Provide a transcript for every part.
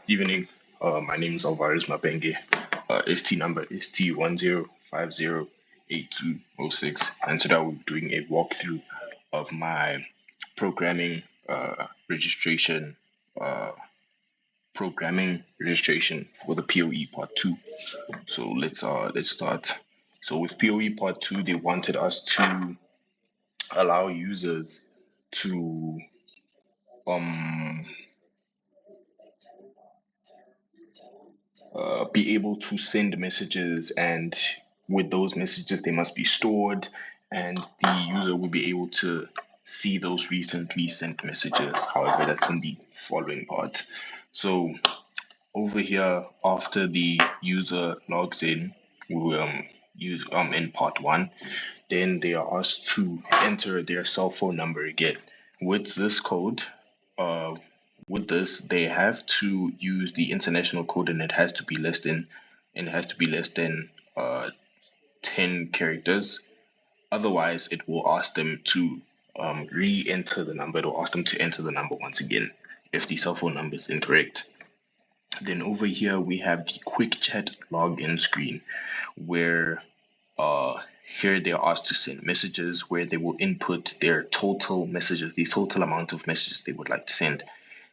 Evening. My name is Alvarez Mabenge. ST number is T10508206. And today we're doing a walkthrough of my programming registration for the POE Part 2. So let's start. So with POE Part 2, they wanted us to allow users to be able to send messages, and with those messages they must be stored, and the user will be able to see those recently sent messages. However, that's in the following part. So over here, after the user logs in, we use in part 1, then they are asked to enter their cell phone number again. With this code, with this, they have to use the international code, and it has to be less than 10 characters. Otherwise, it will ask them to re-enter the number. It will ask them to enter the number once again if the cell phone number is incorrect. Then over here we have the quick chat login screen, where here they are asked to send messages, where they will input their total messages, the total amount of messages they would like to send.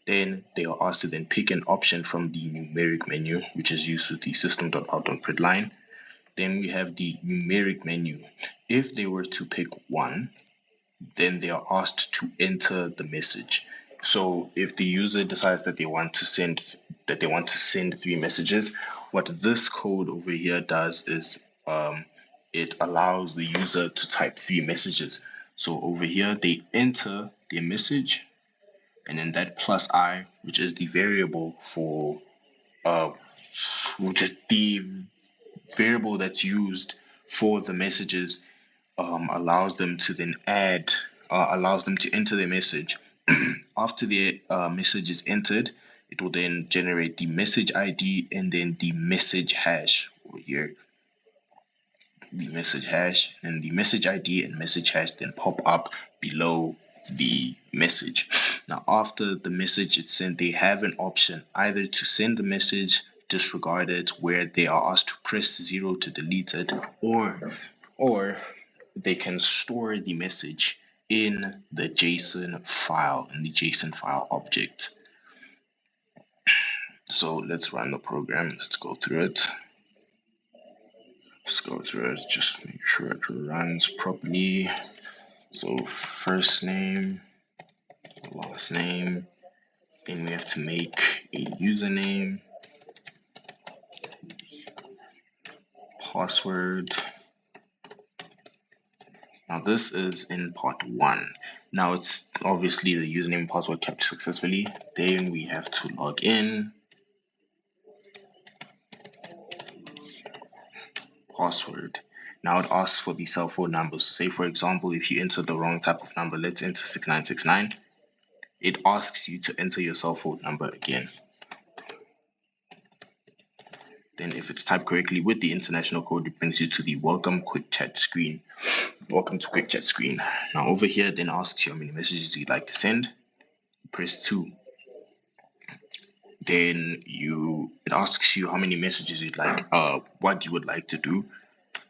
Then they are asked to then pick an option from the numeric menu, which is used with the system.out.println. Then we have the numeric menu. If they were to pick 1, then they are asked to enter the message. So if the user decides that they want to send 3 messages, what this code over here does is it allows the user to type 3 messages. So over here they enter their message, and then that plus I, which is the variable for which is the variable that's used for the messages, allows them to then allows them to enter their message. After the message is entered, it will then generate the message ID and then the message hash over here. The message hash and the message ID and message hash then pop up below the message. Now, after the message is sent, they have an option either to send the message, disregard it, where they are asked to press 0 to delete it, or they can store the message in the JSON file, object. So let's run the program. Let's go through it. Just make sure it runs properly. So first name, last name, then we have to make a username, password. Now this is in part 1. Now it's obviously the username and password kept successfully. Then we have to log in, password. Now it asks for the cell phone number. So say for example, if you enter the wrong type of number, let's enter 6969. It asks you to enter your cell phone number again. Then if it's typed correctly with the international code, it brings you to the welcome quick chat screen. Welcome to quick chat screen. Now over here, then asks you how many messages you'd like to send. Press 2. Then it asks you how many messages you'd like, what you would like to do.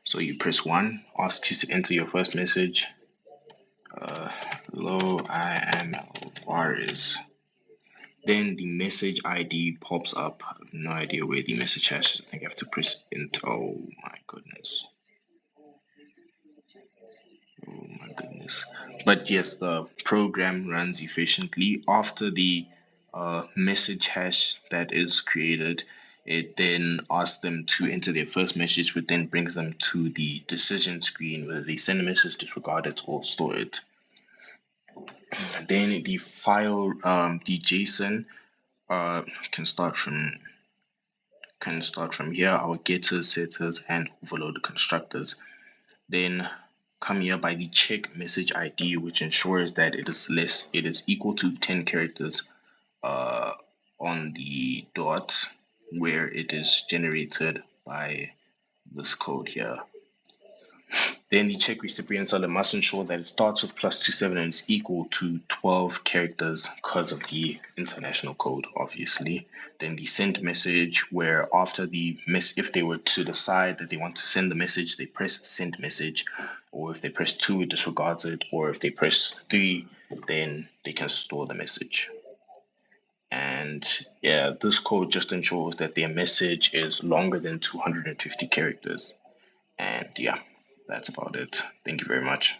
So you press 1, asks you to enter your first message. Hello, A.A.M. Alvarez. Then the message ID pops up. I have no idea where the message hash is. I think I have to press enter. Oh my goodness. But yes, the program runs efficiently. After the message hash that is created, it then asks them to enter their first message, which then brings them to the decision screen, whether they send a message, disregard it, or store it. Then the file, the JSON, can start from here, our getters, setters, and overload constructors. Then come here by the check message ID, which ensures that it is equal to 10 characters on the dot where it is generated by this code here. Then the check recipient seller must ensure that it starts with +27 and is equal to 12 characters because of the international code, obviously. Then the send message, where after if they were to decide that they want to send the message, they press send message, or if they press 2, it disregards it, or if they press 3, then they can store the message. And yeah, this code just ensures that their message is longer than 250 characters. And yeah, that's about it. Thank you very much.